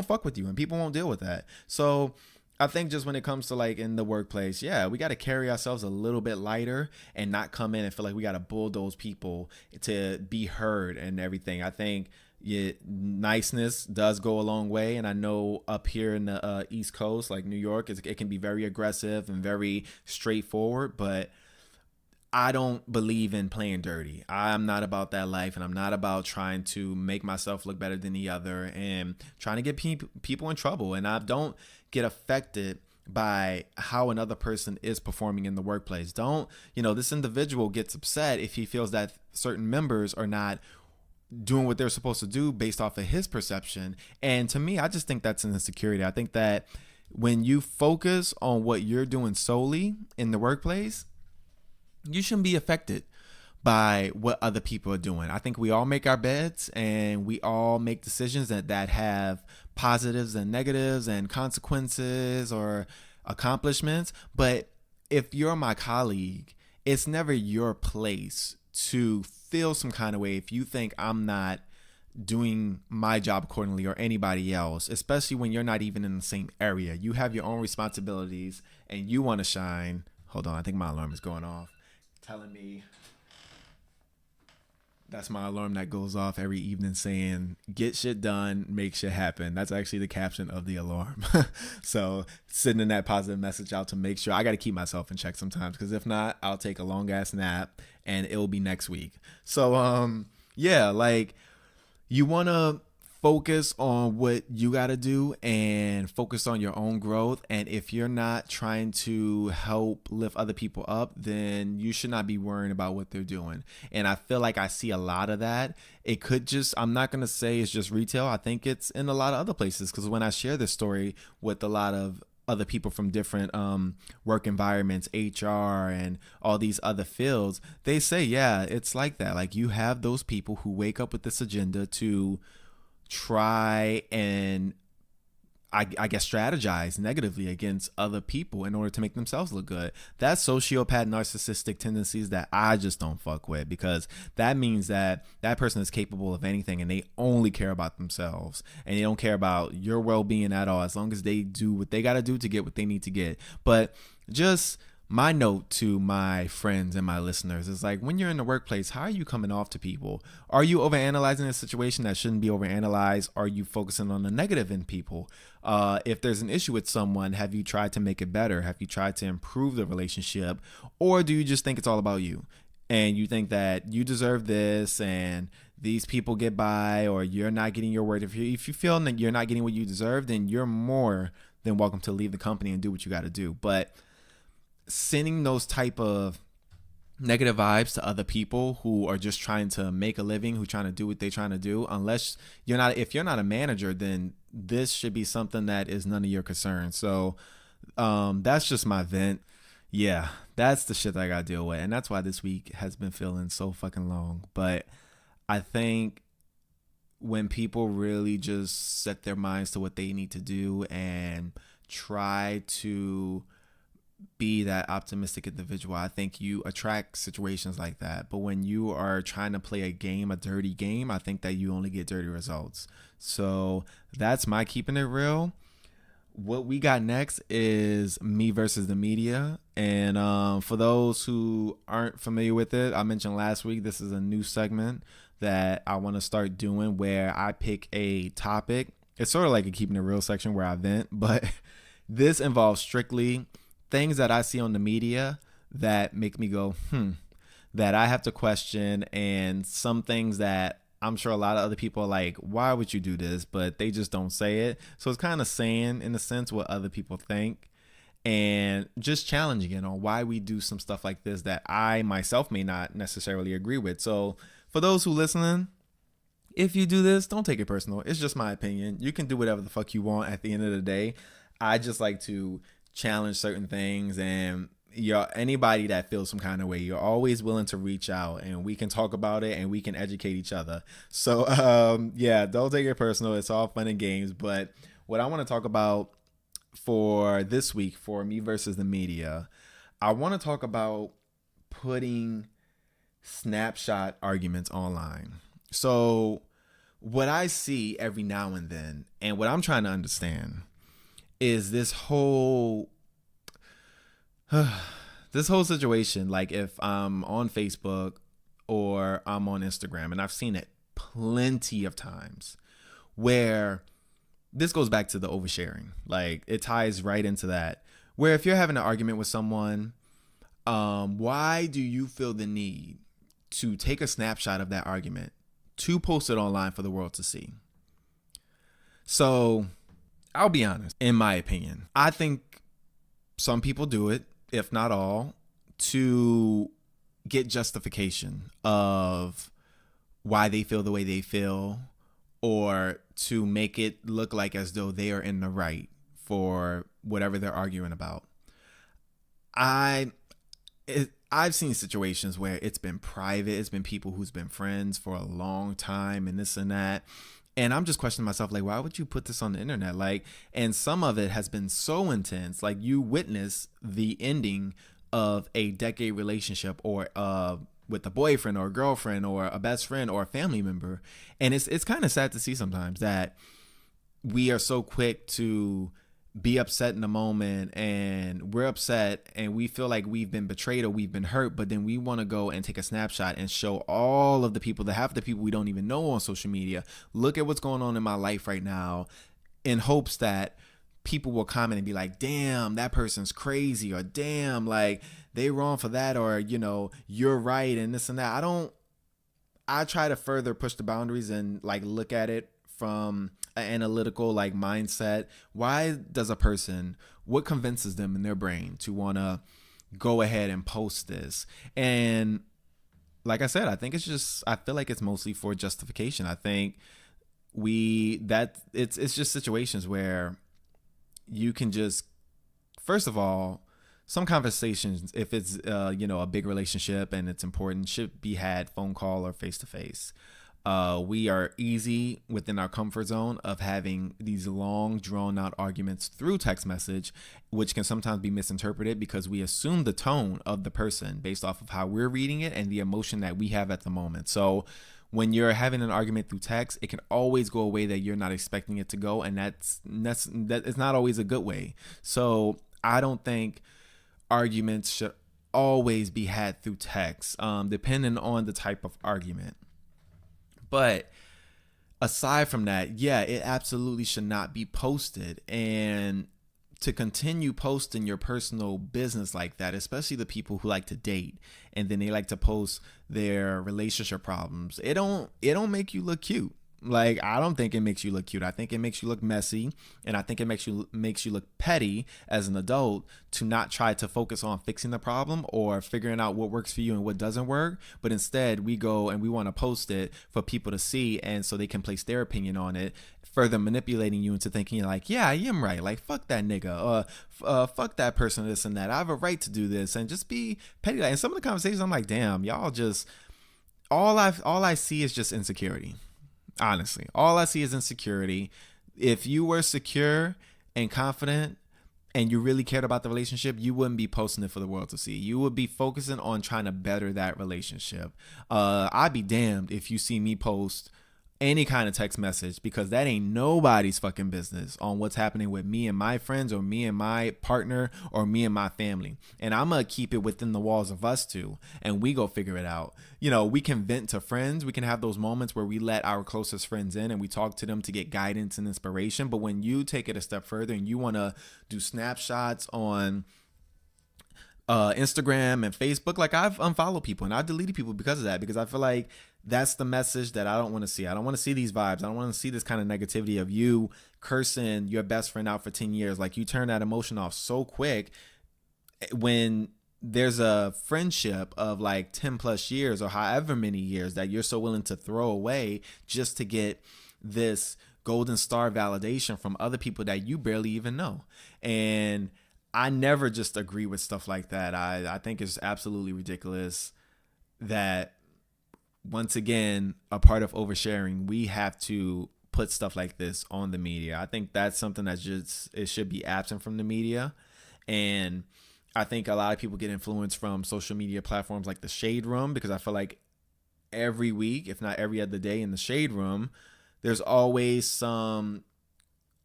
fuck with you, and people won't deal with that. So I think just when it comes to like in the workplace, yeah, we got to carry ourselves a little bit lighter and not come in and feel like we got to bulldoze people to be heard and everything. I think niceness does go a long way. And I know up here in the East Coast, like New York, it can be very aggressive and very straightforward, but I don't believe in playing dirty. I'm not about that life, and I'm not about trying to make myself look better than the other and trying to get people in trouble. And I don't get affected by how another person is performing in the workplace. This individual gets upset if he feels that certain members are not doing what they're supposed to do based off of his perception. And to me, I just think that's an insecurity. I think that when you focus on what you're doing solely in the workplace, you shouldn't be affected by what other people are doing. I think we all make our beds, and we all make decisions that have positives and negatives and consequences or accomplishments. But if you're my colleague, it's never your place to feel some kind of way if you think I'm not doing my job accordingly or anybody else, especially when you're not even in the same area. You have your own responsibilities and you want to shine. Hold on, I think my alarm is going off, telling me. That's my alarm that goes off every evening saying, get shit done, make shit happen. That's actually the caption of the alarm. So sending that positive message out to make sure I got to keep myself in check sometimes, because if not, I'll take a long ass nap and it'll be next week. So, yeah, like you want to focus on what you got to do and focus on your own growth. And if you're not trying to help lift other people up, then you should not be worrying about what they're doing. And I feel like I see a lot of that. It could just, I'm not going to say it's just retail. I think it's in a lot of other places, because when I share this story with a lot of other people from different work environments, HR and all these other fields, they say, yeah, it's like that. Like you have those people who wake up with this agenda to try and I guess strategize negatively against other people in order to make themselves look good. That's sociopath narcissistic tendencies that I just don't fuck with, because that means that that person is capable of anything and they only care about themselves and they don't care about your well-being at all, as long as they do what they got to do to get what they need to get. But just my note to my friends and my listeners is like, when you're in the workplace, how are you coming off to people? Are you overanalyzing a situation that shouldn't be overanalyzed? Are you focusing on the negative in people? If there's an issue with someone, have you tried to make it better? Have you tried to improve the relationship? Or do you just think it's all about you? And you think that you deserve this and these people get by, or you're not getting your word. If you feel that you're not getting what you deserve, then you're more than welcome to leave the company and do what you got to do. But sending those type of negative vibes to other people who are just trying to make a living, who trying to do what they're trying to do, if you're not a manager, then this should be something that is none of your concern. So that's just my vent. Yeah, that's the shit that I gotta deal with, and that's why this week has been feeling so fucking long. But I think when people really just set their minds to what they need to do and try to be that optimistic individual, I think you attract situations like that. But when you are trying to play a dirty game, I think that you only get dirty results. So that's my keeping it real. What we got next is me versus the media. And for those who aren't familiar with it, I mentioned last week, this is a new segment that I want to start doing where I pick a topic. It's sort of like a keeping it real section where I vent, but this involves strictly things that I see on the media that make me go, that I have to question, and some things that I'm sure a lot of other people are like, why would you do this? But they just don't say it. So it's kind of saying, in a sense, what other people think, and just challenging it on why we do some stuff like this that I myself may not necessarily agree with. So for those who listening, if you do this, don't take it personal. It's just my opinion. You can do whatever the fuck you want at the end of the day. I just like to challenge certain things, and anybody that feels some kind of way, you're always willing to reach out and we can talk about it and we can educate each other. So yeah, don't take it personal. It's all fun and games. But what I want to talk about for this week, for me versus the media, I want to talk about putting snapshot arguments online. So what I see every now and then, and what I'm trying to understand, is this whole situation. Like if I'm on Facebook or I'm on Instagram, and I've seen it plenty of times, where this goes back to the oversharing. Like it ties right into that, where if you're having an argument with someone, why do you feel the need to take a snapshot of that argument to post it online for the world to see? So I'll be honest, in my opinion, I think some people do it, if not all, to get justification of why they feel the way they feel, or to make it look like as though they are in the right for whatever they're arguing about. I've seen situations where it's been private. It's been people who's been friends for a long time and this and that. And I'm just questioning myself, like, why would you put this on the internet? Like, and some of it has been so intense. Like, you witness the ending of a decade relationship or a with a boyfriend or a girlfriend or a best friend or a family member. And it's kind of sad to see sometimes that we are so quick to be upset in the moment, and we're upset and we feel like we've been betrayed or we've been hurt, but then we want to go and take a snapshot and show all of the people, the half the people we don't even know on social media, look at what's going on in my life right now, in hopes that people will comment and be like, damn, that person's crazy, or damn, like they wrong for that, or you're right and this and that. I try to further push the boundaries and like look at it from an analytical like mindset. Why does a person, what convinces them in their brain to want to go ahead and post this? And like I said, I think I feel like it's mostly for justification. I think it's just situations where you can just, first of all, some conversations, if it's a big relationship and it's important, should be had phone call or face to face. We are easy within our comfort zone of having these long drawn out arguments through text message, which can sometimes be misinterpreted because we assume the tone of the person based off of how we're reading it and the emotion that we have at the moment. So when you're having an argument through text, it can always go a way that you're not expecting it to go, and that is not always a good way. So I don't think arguments should always be had through text, depending on the type of argument. But aside from that, yeah, it absolutely should not be posted. And to continue posting your personal business like that, especially the people who like to date and then they like to post their relationship problems, it don't make you look cute. Like, I don't think it makes you look cute. I think it makes you look messy, and I think it makes you look petty as an adult to not try to focus on fixing the problem or figuring out what works for you and what doesn't work. But instead, we go and we want to post it for people to see, and so they can place their opinion on it, further manipulating you into thinking you're like, yeah, I am right. Like, fuck that nigga, fuck that person, this and that. I have a right to do this, and just be petty. And some of the conversations, I'm like, damn, y'all just all I see is just insecurity. Honestly, all I see is insecurity. If you were secure and confident and you really cared about the relationship, you wouldn't be posting it for the world to see. You would be focusing on trying to better that relationship. I'd be damned if you see me post any kind of text message, because that ain't nobody's fucking business on what's happening with me and my friends or me and my partner or me and my family. And I'm gonna keep it within the walls of us two, and we go figure it out. We can vent to friends. We can have those moments where we let our closest friends in and we talk to them to get guidance and inspiration. But when you take it a step further and you want to do snapshots on Instagram and Facebook, like, I've unfollowed people and I've deleted people because of that, because I feel like that's the message that I don't want to see. I don't want to see these vibes. I don't want to see this kind of negativity of you cursing your best friend out for 10 years. Like, you turn that emotion off so quick when there's a friendship of like 10 plus years or however many years that you're so willing to throw away just to get this golden star validation from other people that you barely even know. And I never just agree with stuff like that. I think it's absolutely ridiculous that, once again, a part of oversharing, we have to put stuff like this on the media. I think that's something that it should be absent from the media. And I think a lot of people get influenced from social media platforms like the Shade Room, because I feel like every week, if not every other day, in the Shade Room, there's always some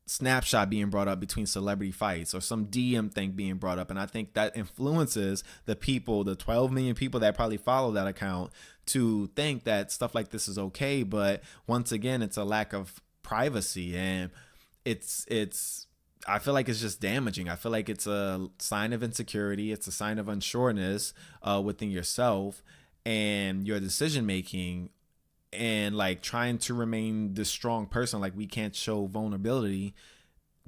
snapshot being brought up between celebrity fights or some DM thing being brought up. And I think that influences the people, the 12 million people that probably follow that account, to think that stuff like this is okay. But once again, it's a lack of privacy, and I feel like it's just damaging. I feel like it's a sign of insecurity. It's a sign of unsureness within yourself and your decision making, and like trying to remain this strong person. Like, we can't show vulnerability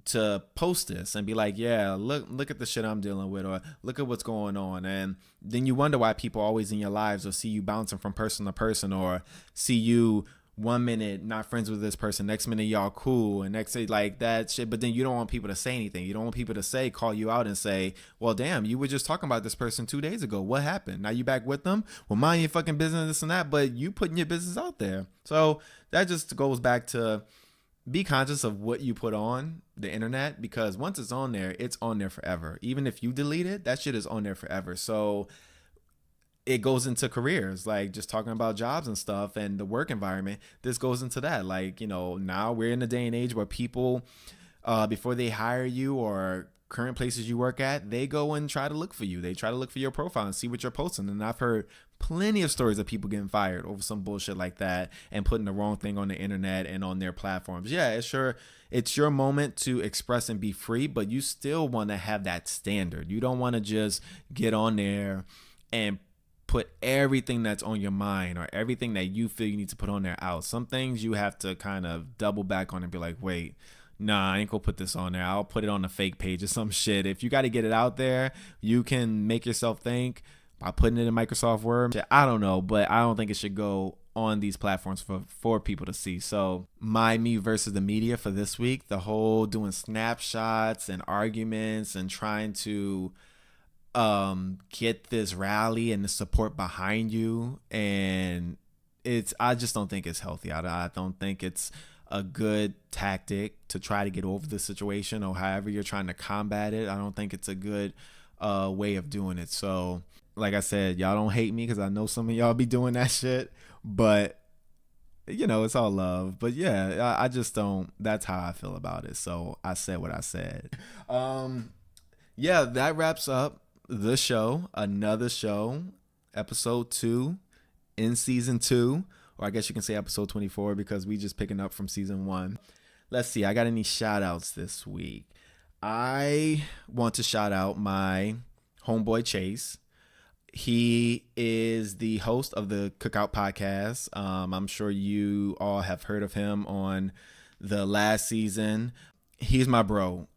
to post this and be like, yeah, look at the shit I'm dealing with, or look at what's going on. And then you wonder why people always in your lives will see you bouncing from person to person, or see you 1 minute not friends with this person, next minute y'all cool, and next day like that shit. But then you don't want people to say anything. You don't want people to call you out and say, well, damn, you were just talking about this person 2 days ago. What happened? Now you back with them? Well, mind your fucking business, this and that. But you putting your business out there. So that just goes back to, be conscious of what you put on the internet, because once it's on there forever. Even if you delete it, that shit is on there forever. So it goes into careers, like just talking about jobs and stuff and the work environment. This goes into that. Like, now we're in a day and age where people, before they hire you or current places you work at, they go and try to look for you. They try to look for your profile and see what you're posting. And I've heard plenty of stories of people getting fired over some bullshit like that and putting the wrong thing on the internet and on their platforms. Yeah, it's your moment to express and be free, but you still want to have that standard. You don't want to just get on there and put everything that's on your mind or everything that you feel you need to put on there out. Some things you have to kind of double back on and be like, wait, nah, I ain't gonna put this on there. I'll put it on a fake page or some shit. If you got to get it out there, you can make yourself think by putting it in Microsoft Word. I don't know, but I don't think it should go on these platforms for people to see. So me versus the media for this week, the whole doing snapshots and arguments and trying to get this rally and the support behind you, and I just don't think it's healthy. I don't think it's a good tactic to try to get over the situation, or however you're trying to combat it. I don't think it's a good way of doing it. So like I said, y'all don't hate me because I know some of y'all be doing that shit, but it's all love. But yeah, I just don't, that's how I feel about it. So I said what I said. Yeah, that wraps up the show, another show, episode 2 in season 2, or I guess you can say episode 24 because we just picking up from season 1. Let's see, I got any shout outs this week. I want to shout out my homeboy Chase. He is the host of the Cookout podcast. I'm sure you all have heard of him on the last season. He's my bro.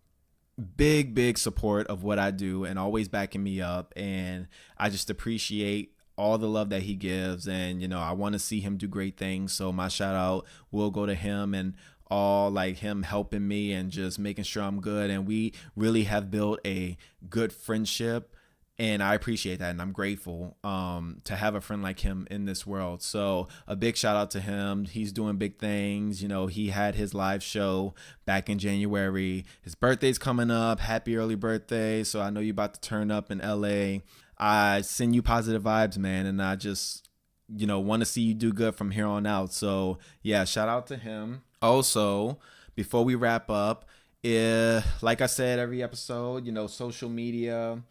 Big support of what I do and always backing me up, and I just appreciate all the love that he gives, and I want to see him do great things. So my shout out will go to him and all, like him helping me and just making sure I'm good, and we really have built a good friendship, and I appreciate that, and I'm grateful to have a friend like him in this world. So a big shout out to him. He's doing big things. He had his live show back in January. His birthday's coming up. Happy early birthday. So I know you're about to turn up in LA. I send you positive vibes, man, and I just, want to see you do good from here on out. So yeah, shout out to him. Also, before we wrap up, like I said, every episode, social media,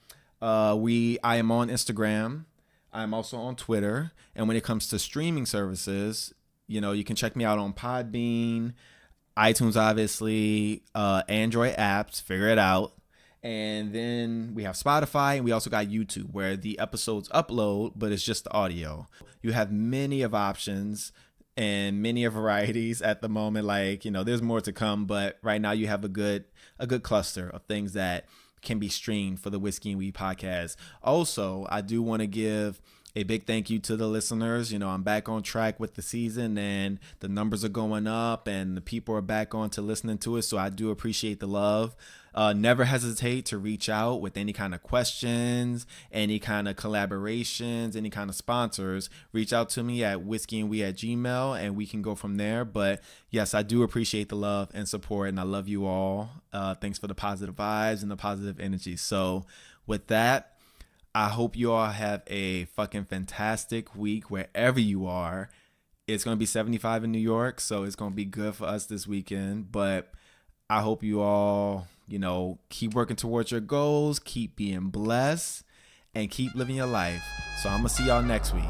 I am on Instagram. I'm also on Twitter. And when it comes to streaming services, you can check me out on Podbean, iTunes, obviously, Android apps, figure it out. And then we have Spotify, and we also got YouTube where the episodes upload, but it's just the audio. You have many of options and many of varieties at the moment. Like, there's more to come, but right now you have a good cluster of things that can be streamed for the Whiskey and Weed podcast. Also, I do want to give a big thank you to the listeners. I'm back on track with the season, and the numbers are going up, and the people are back on to listening to it. So I do appreciate the love. Never hesitate to reach out with any kind of questions, any kind of collaborations, any kind of sponsors. Reach out to me at whiskeyandwe@gmail.com, and we can go from there. But yes, I do appreciate the love and support, and I love you all. Thanks for the positive vibes and the positive energy. So with that, I hope you all have a fucking fantastic week wherever you are. It's going to be 75 in New York, so it's going to be good for us this weekend. But I hope you all, keep working towards your goals, keep being blessed, and keep living your life. So I'm going to see y'all next week.